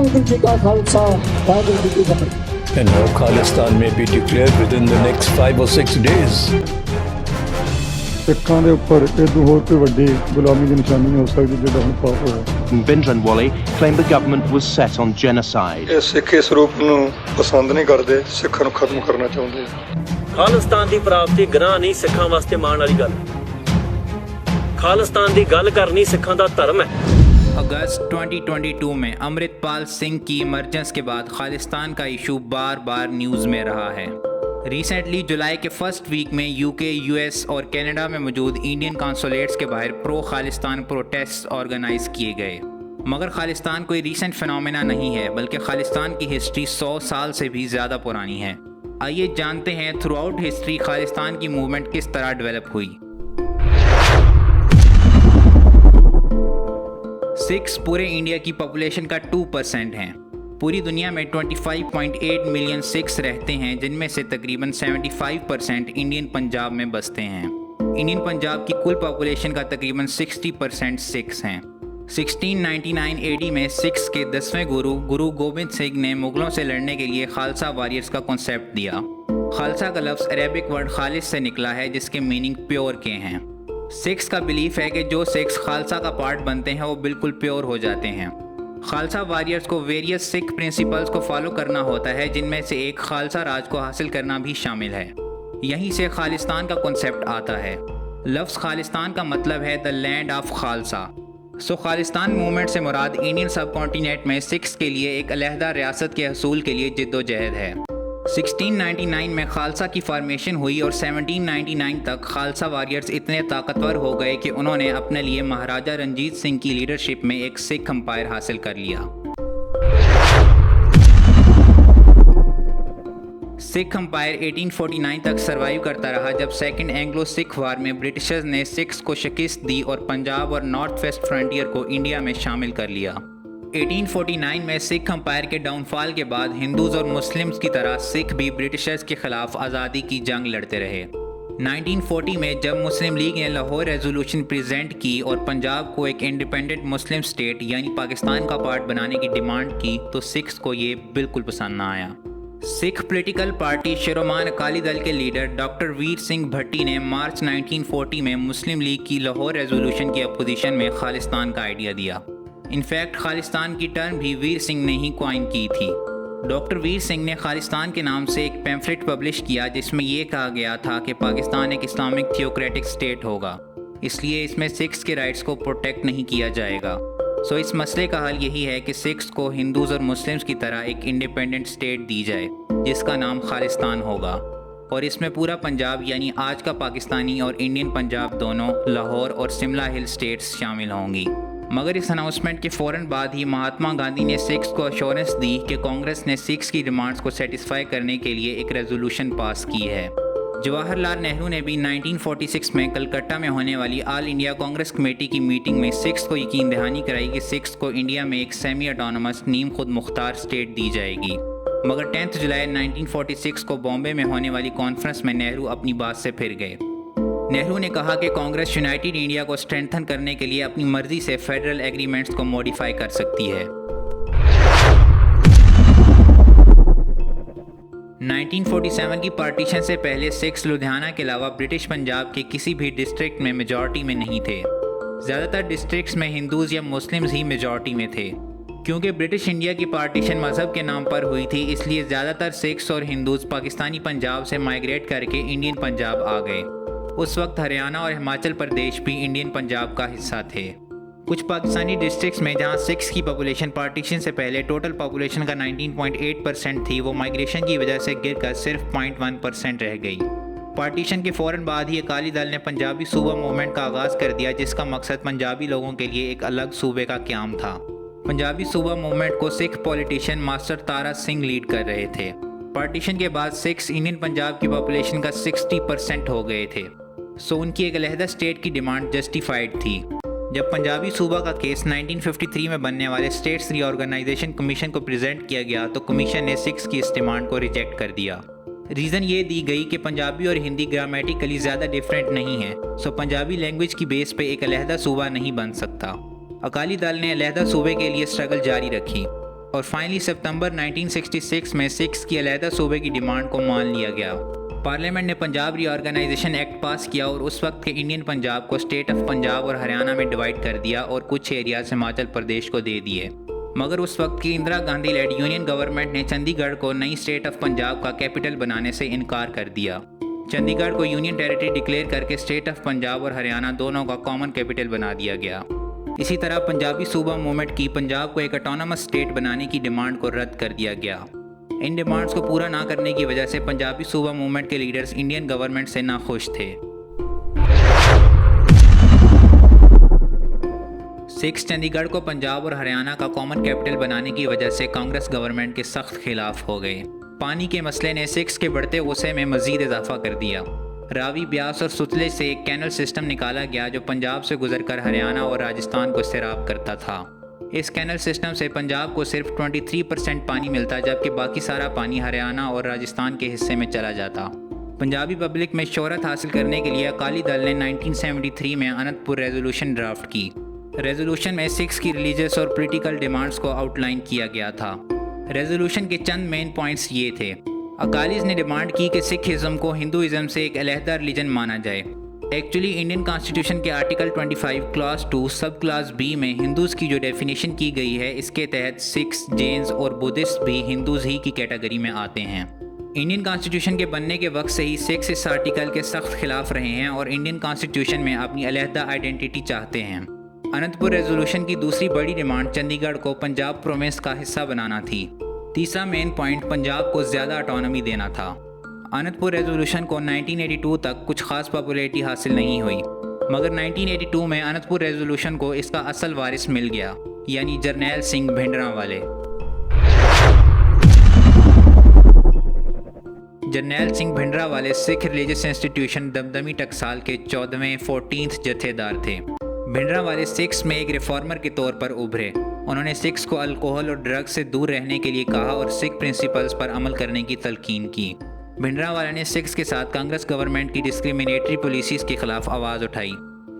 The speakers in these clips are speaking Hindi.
वाहिगुरू जी का खालसा वाहिगुरू जी की फतेह। And now Khalistan may be declared within the next 5 or 6 days. ਸਿੱਖਾਂ ਦੇ ਉੱਪਰ ਇਦੋਂ ਹੋਰ ਕੋਈ ਵੱਡੀ ਗੁਲਾਮੀ ਦੀ ਨਿਸ਼ਾਨੀ ਨਹੀਂ ਹੋ ਸਕਦੀ ਜਿਹੜਾ ਹੁਣ ਪਾਪ ਹੋਇਆ। Bindranwale claimed the government was set on genocide. ਇਹ ਸਿੱਖ ਇਸ ਰੂਪ ਨੂੰ ਪਸੰਦ ਨਹੀਂ ਕਰਦੇ, ਸਿੱਖਾਂ ਨੂੰ ਖਤਮ ਕਰਨਾ ਚਾਹੁੰਦੇ ਆ। ਖਾਲਿਸਤਾਨ ਦੀ ਪ੍ਰਾਪਤੀ ਗੁਨਾਹ ਨਹੀਂ, ਸਿੱਖਾਂ ਵਾਸਤੇ ਮਾਣ ਵਾਲੀ ਗੱਲ। ਖਾਲਿਸਤਾਨ ਦੀ ਗੱਲ करनी सिखों का धर्म है। अगस्त 2022 में अमृतपाल सिंह की इमरजेंस के बाद खालिस्तान का इशू बार बार न्यूज़ में रहा है। रिसेंटली जुलाई के फर्स्ट वीक में यूके, यूएस और कनाडा में मौजूद इंडियन कॉन्सुलेट्स के बाहर प्रो खालिस्तान प्रोटेस्ट ऑर्गेनाइज किए गए। मगर खालिस्तान कोई रीसेंट फिनोमेना नहीं है, बल्कि खालिस्तान की हिस्ट्री 100 साल से भी ज़्यादा पुरानी है। आइए जानते हैं थ्रू आउट हिस्ट्री खालिस्तान की मूवमेंट किस तरह डेवलप हुई। सिख्स पूरे इंडिया की पॉपुलेशन का 2% हैं। पूरी दुनिया में 25.8 मिलियन सिख्स रहते हैं, जिनमें से तकरीबन 75% इंडियन पंजाब में बसते हैं। इंडियन पंजाब की कुल पॉपुलेशन का तकरीबन 60% सिख्स हैं। 1699 AD में सिख्स के 10वें गुरु गोबिंद सिंह ने मुगलों से लड़ने के लिए खालसा वॉरियर्स का कॉन्सेप्ट दिया। खालसा का लफ्ज़ अरेबिक वर्ड खालिस से निकला है, जिसके मीनिंग प्योर के हैं। सिख्स का बिलीफ है कि जो सिख्स खालसा का पार्ट बनते हैं वो बिल्कुल प्योर हो जाते हैं। खालसा वॉरियर्स को वेरियस सिख प्रिंसिपल्स को फॉलो करना होता है, जिनमें से एक खालसा राज को हासिल करना भी शामिल है। यहीं से खालिस्तान का कॉन्सेप्ट आता है। लफ्ज़ खालिस्तान का मतलब है the land of Khalsa. So Khalistan movement से मुराद इंडियन सब कॉन्टिनेंट में सिख्स के लिए एक अलहदा रियासत के हसूल के लिए जिद्दोजहद है। 1699 में खालसा की फॉर्मेशन हुई और 1799 तक खालसा वॉरियर्स इतने ताकतवर हो गए कि उन्होंने अपने लिए महाराजा रंजीत सिंह की लीडरशिप में एक सिख एम्पायर हासिल कर लिया। सिख एम्पायर 1849 तक सरवाइव करता रहा, जब सेकंड एंग्लो सिख वार में ब्रिटिशर्स ने सिख्स को शिकस्त दी और पंजाब और नॉर्थ वेस्ट फ्रंटियर को इंडिया में शामिल कर लिया। 1849 में सिख एम्पायर के डाउनफॉल के बाद हिंदूज और मुस्लिम्स की तरह सिख भी ब्रिटिशर्स के खिलाफ आज़ादी की जंग लड़ते रहे। 1940 में जब मुस्लिम लीग ने लाहौर रेजोल्यूशन प्रेजेंट की और पंजाब को एक इंडिपेंडेंट मुस्लिम स्टेट यानी पाकिस्तान का पार्ट बनाने की डिमांड की, तो सिख्स को ये बिल्कुल पसंद ना आया। सिख पॉलिटिकल पार्टी शिरोमान अकाली दल के लीडर डॉक्टर वीर सिंह भट्टी ने मार्च 1940 में मुस्लिम लीग की लाहौर रेजोल्यूशन की अपोजिशन में खालिस्तान का आइडिया दिया। इनफैक्ट खालिस्तान की टर्म भी वीर सिंह ने ही क्वाइन की थी। डॉक्टर वीर सिंह ने खालिस्तान के नाम से एक पैम्फलेट पब्लिश किया, जिसमें यह कहा गया था कि पाकिस्तान एक इस्लामिक थियोक्रेटिक स्टेट होगा, इसलिए इसमें सिख्स के राइट्स को प्रोटेक्ट नहीं किया जाएगा। सो इस मसले का हल यही है कि सिख्स को हिंदूज़ और मुस्लिम्स की तरह एक इंडिपेंडेंट स्टेट दी जाए, जिसका नाम खालिस्तान होगा, और इसमें पूरा पंजाब यानी आज का पाकिस्तानी और इंडियन पंजाब दोनों, लाहौर और शिमला हिल स्टेट्स शामिल होंगी। मगर इस अनाउंसमेंट के फ़ौरन बाद ही महात्मा गांधी ने सिख्स को अश्योरेंस दी कि कांग्रेस ने सिख्स की डिमांड्स को सेटिस्फाई करने के लिए एक रेजोल्यूशन पास की है। जवाहरलाल नेहरू ने भी 1946 में कलकत्ता में होने वाली ऑल इंडिया कांग्रेस कमेटी की मीटिंग में सिख्स को यकीन दहानी कराई कि सिख्स को इंडिया में एक सेमी ऑटोनमस नीम खुद मुख्तार स्टेट दी जाएगी। मगर 10 जुलाई 1946 को बॉम्बे में होने वाली कॉन्फ्रेंस में नेहरू अपनी बात से फिर गए। नेहरू ने कहा कि कांग्रेस यूनाइटेड इंडिया को स्ट्रेंथन करने के लिए अपनी मर्जी से फेडरल एग्रीमेंट्स को मॉडिफाई कर सकती है। 1947 की पार्टीशन से पहले सिख्स लुधियाना के अलावा ब्रिटिश पंजाब के किसी भी डिस्ट्रिक्ट में मेजॉरिटी में नहीं थे। ज़्यादातर डिस्ट्रिक्ट्स में हिंदूज़ या मुस्लिम्स ही मेजॉरिटी में थे। क्योंकि ब्रिटिश इंडिया की पार्टीशन मज़हब के नाम पर हुई थी, इसलिए ज़्यादातर सिख्स और हिंदूज़ पाकिस्तानी पंजाब से माइग्रेट करके इंडियन पंजाब आ गए। उस वक्त हरियाणा और हिमाचल प्रदेश भी इंडियन पंजाब का हिस्सा थे। कुछ पाकिस्तानी डिस्ट्रिक्ट्स में जहां सिख्स की पॉपुलेशन पार्टीशन से पहले टोटल पॉपुलेशन का 19.8% थी, वो माइग्रेशन की वजह से गिरकर सिर्फ 0.1% रह गई। पार्टीशन के फ़ौरन बाद ही अकाली दल ने पंजाबी सूबा मूवमेंट का आगाज़ कर दिया, जिसका मकसद पंजाबी लोगों के लिए एक अलग सूबे का क़याम था। पंजाबी सूबा मूवमेंट को Sikh politician master Tara Singh lead कर रहे थे। पार्टीशन के बाद सिख्स इंडियन पंजाब की पॉपुलेशन का 60% हो गए थे। सो उनकी एक अलहदा स्टेट की डिमांड जस्टिफाइड थी। जब पंजाबी सूबा का केस 1953 में बनने वाले स्टेट्स रीऑर्गेनाइजेशन कमीशन को प्रेजेंट किया गया, तो कमीशन ने सिख्स की इस डिमांड को रिजेक्ट कर दिया। रीज़न ये दी गई कि पंजाबी और हिंदी ग्रामेटिकली ज़्यादा डिफरेंट नहीं है, सो पंजाबी लैंग्वेज की बेस पे एक अलहदा सूबा नहीं बन सकता। अकाली दल ने अलहदा सूबे के लिए स्ट्रगल जारी रखी। और फाइनली सितंबर 1966 में सिख्स की अलहदा सूबे की डिमांड को मान लिया गया। पार्लियामेंट ने पंजाब रीऑर्गेनाइजेशन एक्ट पास किया और उस वक्त के इंडियन पंजाब को स्टेट ऑफ पंजाब और हरियाणा में डिवाइड कर दिया और कुछ एरियाज हिमाचल प्रदेश को दे दिए। मगर उस वक्त की Indira Gandhi led union government ने चंडीगढ़ को नई स्टेट ऑफ पंजाब का कैपिटल बनाने से इनकार कर दिया। चंडीगढ़ को यूनियन टेरिटरी डिक्लेयर करके स्टेट ऑफ पंजाब और हरियाणा दोनों का कॉमन कैपिटल बना दिया गया। इसी तरह पंजाबी सूबा मूवमेंट की पंजाब को एक ऑटोनमस स्टेट बनाने की डिमांड को रद्द कर दिया गया। इन डिमांड्स को पूरा ना करने की वजह से पंजाबी सूबा मूवमेंट के लीडर्स इंडियन गवर्नमेंट से नाखुश थे। सिख्स चंडीगढ़ को पंजाब और हरियाणा का कॉमन कैपिटल बनाने की वजह से कांग्रेस गवर्नमेंट के सख्त खिलाफ हो गए। पानी के मसले ने सिख्स के बढ़ते गुस्से में मजीद इजाफा कर दिया। रावी, ब्यास और सुतले से एक कैनल सिस्टम निकाला गया जो पंजाब से गुजरकर हरियाणा और राजस्थान को सैराब करता था। इस कैनल सिस्टम से पंजाब को सिर्फ 23% पानी मिलता, जबकि बाकी सारा पानी हरियाणा और राजस्थान के हिस्से में चला जाता। पंजाबी पब्लिक में शोहरत हासिल करने के लिए अकाली दल ने 1973 में अनंतपुर रेजोल्यूशन ड्राफ्ट की। रेजोल्यूशन में सिख्स की रिलीजियस और पॉलिटिकल डिमांड्स को आउटलाइन किया गया था। रेजोल्यूशन के चंद मेन पॉइंट्स ये थे। अकालीज ने डिमांड की कि सिखिज़म को हिंदुइज़म से एक अलहदा रिलीजन माना जाए। एक्चुअली इंडियन कॉन्स्टिट्यूशन के आर्टिकल 25 क्लास 2 सब क्लास बी में हिंदूज़ की जो डेफिनेशन की गई है, इसके तहत सिख्स, जैन्स और बुद्धिस्ट भी हिंदूज़ ही की कैटेगरी में आते हैं। इंडियन कॉन्स्टिट्यूशन के बनने के वक्त से ही सिख्स इस आर्टिकल के सख्त खिलाफ रहे हैं और इंडियन कॉन्स्टिट्यूशन में अपनी अलहदा आइडेंटिटी चाहते हैं। अनंतपुर रेजोल्यूशन की दूसरी बड़ी डिमांड चंडीगढ़ को पंजाब प्रोविंस का हिस्सा बनाना थी। तीसरा मेन पॉइंट पंजाब को ज़्यादा ऑटोनॉमी देना था। अनंतपुर रेजोल्यूशन को 1982 तक कुछ खास पॉपुलैरिटी हासिल नहीं हुई, मगर 1982 में अनंतपुर रेजोल्यूशन को इसका असल वारिस मिल गया, यानी जरनैल सिंह भिंडरांवाले। जरनैल सिंह भिंडरांवाले सिख रिलीजियस इंस्टीट्यूशन दमदमी टकसाल के 14वें 14th जत्थेदार थे। भिंडरांवाले सिख्स में एक रिफॉर्मर के तौर पर उभरे। उन्होंने सिख्स को अल्कोहल और ड्रग्स से दूर रहने के लिए कहा और सिख प्रिंसिपल्स पर अमल करने की तलकीन की। भिंडरांवाले ने सिख्स के साथ कांग्रेस गवर्नमेंट की डिस्क्रिमिनेटरी पॉलिसीज़ के खिलाफ आवाज़ उठाई।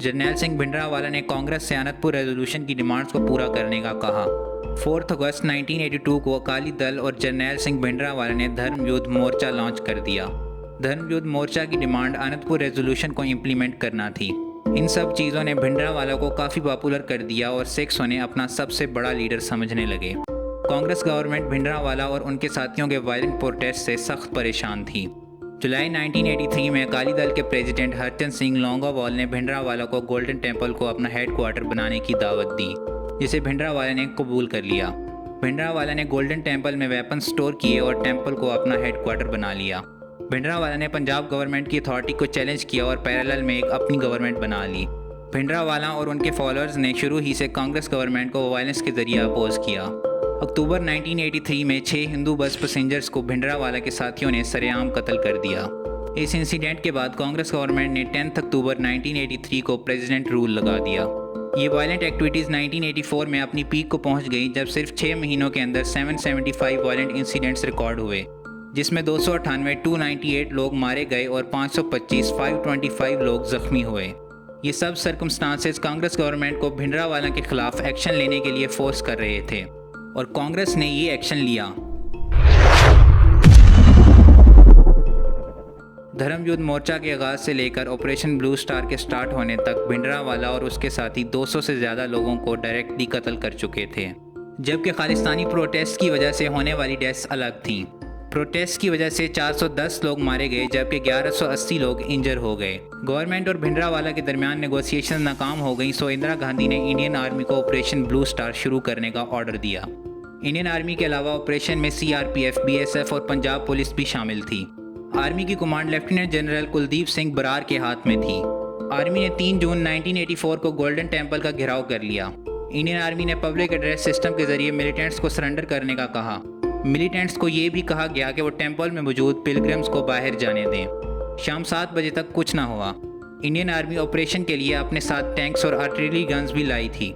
जरनैल सिंह भिंडरांवाले ने कांग्रेस से अनंतपुर रेजोल्यूशन की डिमांड्स को पूरा करने का कहा। 4 अगस्त 1982 को अकाली दल और जरनैल सिंह भिंडरांवाले ने धर्म युद्ध मोर्चा लॉन्च कर दिया। धर्म युद्ध मोर्चा की डिमांड अनंतपुर रेजोल्यूशन को इम्प्लीमेंट करना थी। इन सब चीज़ों ने भिंडरांवाला को काफ़ी पॉपुलर कर दिया और सिख्स उन्हें अपना सबसे बड़ा लीडर समझने लगे। कांग्रेस गवर्नमेंट भिंडरांवाला और उनके साथियों के वायलेंट प्रोटेस्ट से सख्त परेशान थी। जुलाई 1983 में अकाली दल के प्रेसिडेंट हरचंद सिंह लोंगोवाल ने भिंडरांवाला को गोल्डन टेम्पल को अपना हेडक्वार्टर बनाने की दावत दी, जिसे भिंडरांवाला ने कबूल कर लिया। भिंडरांवाला ने गोल्डन टेम्पल में वेपन स्टोर किए और टेम्पल को अपना हेडक्वार्टर बना लिया। भिंडरांवाला ने पंजाब गवर्नमेंट की अथॉरिटी को चैलेंज किया और पैरेलल में एक अपनी गवर्नमेंट बना ली। भिंडरांवाला और उनके फॉलोअर्स ने शुरू ही से कांग्रेस गवर्नमेंट को वायलेंस के जरिए अपोज किया। अक्टूबर 1983 में 6 हिंदू बस पैसेंजर्स को भिंडरांवाला के साथियों ने सरेआम कत्ल कर दिया। इस इंसिडेंट के बाद कांग्रेस गवर्नमेंट ने 10 अक्टूबर 1983 को प्रेसिडेंट रूल लगा दिया। ये वायलेंट एक्टिविटीज़ 1984 में अपनी पीक को पहुंच गई, जब सिर्फ 6 महीनों के अंदर 775 वायलेंट इंसिडेंट्स रिकॉर्ड हुए, जिसमें 298 लोग मारे गए और 525 लोग जख्मी हुए। ये सब सर्कमस्टांसेस कांग्रेस गवर्नमेंट को भिंडरांवाला के खिलाफ एक्शन लेने के लिए फोर्स कर रहे थे और कांग्रेस ने ये एक्शन लिया। धर्म युद्ध मोर्चा के आगाज़ से लेकर ऑपरेशन ब्लू स्टार के स्टार्ट होने तक भिंडरांवाला और उसके साथी 200 से ज़्यादा लोगों को डायरेक्टली कत्ल कर चुके थे, जबकि खालिस्तानी प्रोटेस्ट की वजह से होने वाली डेथ्स अलग थीं। प्रोटेस्ट की वजह से 410 लोग मारे गए, जबकि 1180 लोग इंजर हो गए। गवर्नमेंट और भिंडरांवाला के दरमियान नेगोशिएशन नाकाम हो गई, सो इंदिरा गांधी ने इंडियन आर्मी को ऑपरेशन ब्लू स्टार शुरू करने का ऑर्डर दिया। इंडियन आर्मी के अलावा ऑपरेशन में CRPF, BSF और पंजाब पुलिस भी शामिल थी। आर्मी की command lieutenant general Kuldeep Singh Brar के हाथ में थी। आर्मी ने 3 जून 1984 को गोल्डन टेम्पल का घेराव कर लिया। इंडियन आर्मी ने पब्लिक एड्रेस सिस्टम के जरिए मिलिटेंट्स को सरेंडर करने का कहा। मिलिटेंट्स को ये भी कहा गया कि वो टेम्पल में मौजूद पिलग्रिम्स को बाहर जाने दें। शाम 7 बजे तक कुछ ना हुआ। इंडियन आर्मी ऑपरेशन के लिए अपने साथ टैंक्स और आर्टिलरी गन्स भी लाई थी।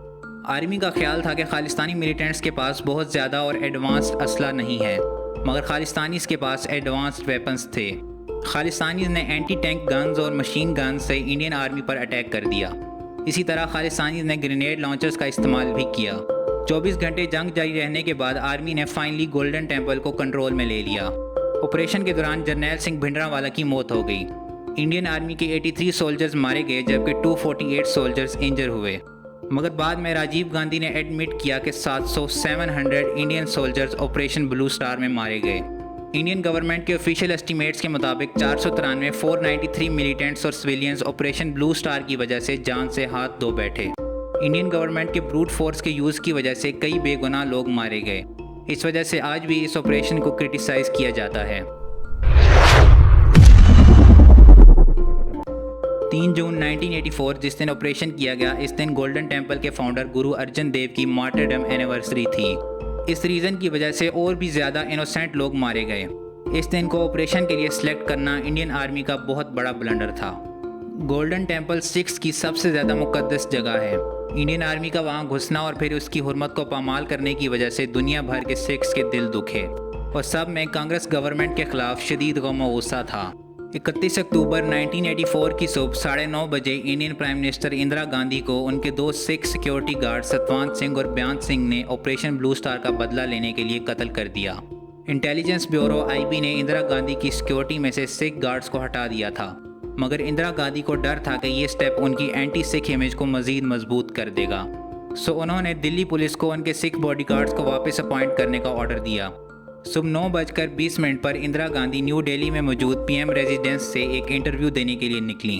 आर्मी का ख्याल था कि खालिस्तानी मिलिटेंट्स के पास बहुत ज़्यादा और एडवांस्ड असला नहीं है, मगर खालिस्तानीज़ के पास एडवांस्ड वेपन्स थे। खालिस्तानीज़ ने एंटी टैंक गन्स और मशीन गन्स से इंडियन आर्मी पर अटैक कर दिया। इसी तरह खालिस्तानीज़ ने ग्रेनेड लॉन्चर्स का इस्तेमाल भी किया। 24 घंटे जंग जारी रहने के बाद आर्मी ने फाइनली गोल्डन टेम्पल को कंट्रोल में ले लिया। ऑपरेशन के दौरान जर्नैल सिंह भिंडरावाला की मौत हो गई। इंडियन आर्मी के 83 सोल्जर्स मारे गए जबकि 248 सोल्जर्स इंजर हुए, मगर बाद में राजीव गांधी ने एडमिट किया कि 700 Indian soldiers operation blue star में मारे गए। इंडियन गवर्नमेंट के ऑफिशियल एस्टीमेट्स के मुताबिक 493 मिलिटेंट्स और सिविलियंस ऑपरेशन ब्लू स्टार की वजह से जान से हाथ धो बैठे। इंडियन गवर्नमेंट के ब्रूट फोर्स के यूज़ की वजह से कई बेगुनाह लोग मारे गए। इस वजह से आज भी इस ऑपरेशन को क्रिटिसाइज़ किया जाता है। 3 जून 1984 जिस दिन ऑपरेशन किया गया, इस दिन गोल्डन टेम्पल के फाउंडर गुरु अर्जन देव की मार्टरडम एनिवर्सरी थी। इस रीज़न की वजह से और भी ज़्यादा इनोसेंट लोग मारे गए। इस दिन को ऑपरेशन के लिए सिलेक्ट करना इंडियन आर्मी का बहुत बड़ा ब्लंडर था। गोल्डन टेम्पल सिख्स की सबसे ज़्यादा मुक़द्दस जगह है। इंडियन आर्मी का वहाँ घुसना और फिर उसकी हुर्मत को पामाल करने की वजह से दुनिया भर के सिख्स के दिल दुखे और सब में कांग्रेस गवर्नमेंट के ख़िलाफ़ शदीद गम और गुस्सा था। 31 अक्टूबर 1984 की सुबह 9:30 बजे Indian prime minister Indira Gandhi को उनके 2 सिख सिक्योरिटी गार्ड सतवंत सिंह और बयान सिंह ने ऑपरेशन ब्लू स्टार का बदला लेने के लिए कत्ल कर दिया। इंटेलिजेंस ब्यूरो (IB) ने इंदिरा गांधी की सिक्योरिटी में से सिख गार्ड्स को हटा दिया था, मगर इंदिरा गांधी को डर था कि ये स्टेप उनकी एंटी सिख इमेज को मज़ीद मजबूत कर देगा। सो उन्होंने दिल्ली पुलिस को उनके सिख बॉडीगार्ड्स को वापस अपॉइंट करने का ऑर्डर दिया। सुबह 9:20 पर इंदिरा गांधी न्यू दिल्ली में मौजूद PM रेजिडेंस से एक इंटरव्यू देने के लिए निकली।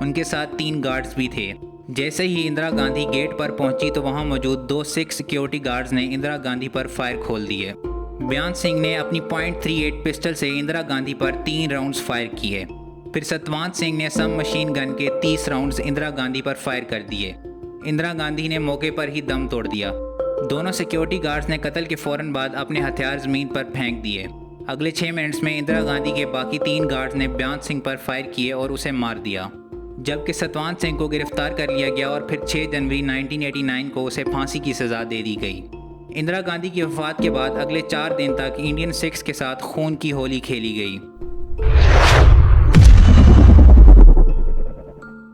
उनके साथ 3 गार्ड्स भी थे। जैसे ही इंदिरा गांधी गेट पर पहुंची तो वहां मौजूद 2 सिख सिक्योरिटी गार्ड्स ने इंदिरा गांधी पर फायर खोल दिए। बयान सिंह ने अपनी .38 पिस्टल से इंदिरा गांधी पर 3 राउंड्स फायर किए। फिर सतवंत सिंह ने सब मशीन गन के 30 राउंड्स इंदिरा गांधी पर फायर कर दिए। इंदिरा गांधी ने मौके पर ही दम तोड़ दिया। दोनों सिक्योरिटी गार्ड्स ने कत्ल के फ़ौरन बाद अपने हथियार ज़मीन पर फेंक दिए। अगले 6 मिनट्स में इंदिरा गांधी के बाकी 3 गार्ड्स ने बयान सिंह पर फायर किए और उसे मार दिया, जबकि सतवंत सिंह को गिरफ्तार कर लिया गया और फिर 6 जनवरी 1989 को उसे फांसी की सज़ा दे दी गई। इंदिरा गांधी की वफ़ात के बाद अगले 4 दिन तक इंडियन सिख्स के साथ खून की होली खेली गई।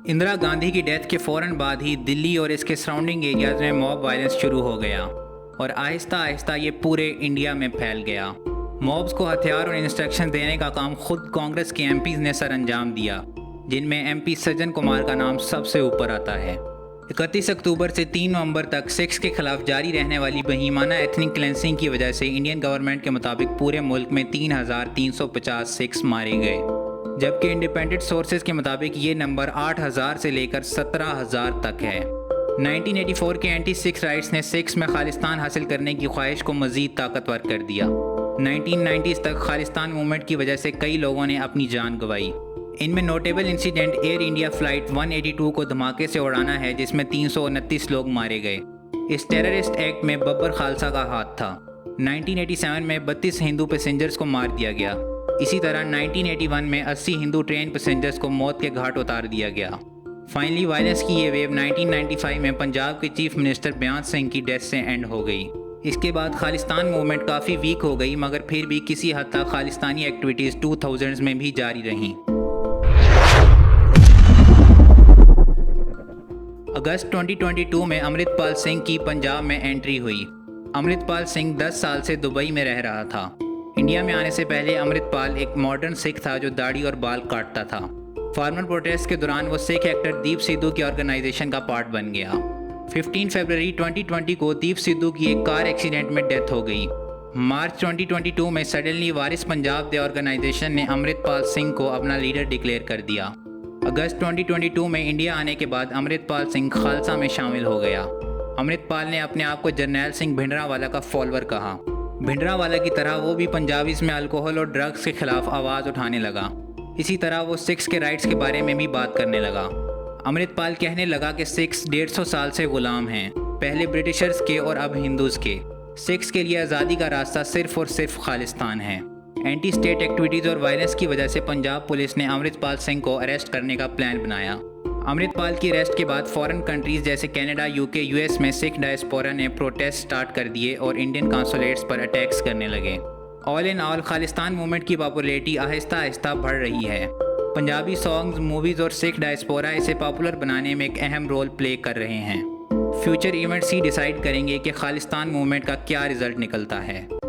इंदिरा गांधी की डेथ के फ़ौरन बाद ही दिल्ली और इसके सराउंडिंग एरियाज़ में मॉब वायलेंस शुरू हो गया और आहिस्ता आहिस्ता ये पूरे इंडिया में फैल गया। मॉब्स को हथियार और इंस्ट्रक्शन देने का काम खुद कांग्रेस के MPs ने सर अंजाम दिया, जिनमें MP सज्जन कुमार का नाम सबसे ऊपर आता है। 31 अक्टूबर से 3 नवंबर तक सिख्स के खिलाफ जारी रहने वाली बहीमाना एथनिक क्लेंसिंग की वजह से इंडियन गवर्नमेंट के मुताबिक पूरे मुल्क में 3,350 सिख्स मारे गए, जबकि इंडिपेंडेंट सोर्सेज के मुताबिक ये नंबर 8,000 से लेकर 17,000 तक है। 1984 के एंटी सिख राइट्स ने सिख्स में खालिस्तान हासिल करने की ख्वाहिश को मज़ीद ताकतवर कर दिया। 1990s तक खालिस्तान मूवमेंट की वजह से कई लोगों ने अपनी जान गंवाई। इनमें notable incident air India flight 182 को धमाके से उड़ाना है, जिसमें 329 लोग मारे गए। इस टेररिस्ट एक्ट में बब्बर खालसा का हाथ था। 1987 में 32 हिंदू पैसेंजर्स को मार दिया गया। इसी तरह 1981 में 80 हिंदू ट्रेन पैसेंजर्स को मौत के घाट उतार दिया गया। फाइनली वायलेंस की ये वेव 1995 में पंजाब के चीफ मिनिस्टर बयान सिंह की डेथ से एंड हो गई। इसके बाद खालिस्तान मूवमेंट काफ़ी वीक हो गई, मगर फिर भी किसी हद तक खालिस्तानी एक्टिविटीज़ 2000s में भी जारी रहीं। अगस्त 2022 में अमृतपाल सिंह की पंजाब में एंट्री हुई। अमृतपाल सिंह 10 साल से दुबई में रह रहा था। इंडिया में आने से पहले अमृतपाल एक मॉडर्न सिख था जो दाढ़ी और बाल काटता था। फार्मर प्रोटेस्ट के दौरान वो सिख एक्टर दीप सिद्धू की ऑर्गेनाइजेशन का पार्ट बन गया। 15 फरवरी 2020 को दीप सिद्धू की एक कार एक्सीडेंट में डेथ हो गई। मार्च 2022 में सडनली वारिस पंजाब दे ऑर्गेनाइजेशन ने अमृतपाल सिंह को अपना लीडर डिक्लेयर कर दिया। अगस्त 2022 में इंडिया आने के बाद अमृतपाल सिंह खालसा में शामिल हो गया। अमृतपाल ने अपने आप को जर्नैल सिंह भिंडरावाला का फॉलोअर कहा। भिंडरावाला की तरह वो भी पंजाबीज़ में अल्कोहल और ड्रग्स के खिलाफ आवाज़ उठाने लगा। इसी तरह वो सिख्स के राइट्स के बारे में भी बात करने लगा। अमृतपाल कहने लगा कि सिख्स 150 साल से गुलाम हैं, पहले ब्रिटिशर्स के और अब हिंदूज़ के। सिख्स के लिए आज़ादी का रास्ता सिर्फ़ और सिर्फ खालिस्तान है। एंटी स्टेट एक्टिविटीज़ और वायलेंस की वजह से पंजाब पुलिस ने अमृतपाल सिंह को अरेस्ट करने का प्लान बनाया। अमृतपाल की अरेस्ट के बाद फॉरेन कंट्रीज़ जैसे कनाडा, UK, US में सिख डायस्पोरा ने प्रोटेस्ट स्टार्ट कर दिए और इंडियन कॉन्सुलेट्स पर अटैक्स करने लगे। All in all Khalistan movement की पॉपुलैरिटी आहिस्ता आहिस्ता बढ़ रही है। पंजाबी सॉन्ग्स, मूवीज़ और सिख डायस्पोरा इसे पॉपुलर बनाने में एक अहम रोल प्ले कर रहे हैं। फ्यूचर इवेंट्स ही डिसाइड करेंगे कि खालिस्तान मूवमेंट का क्या रिजल्ट निकलता है।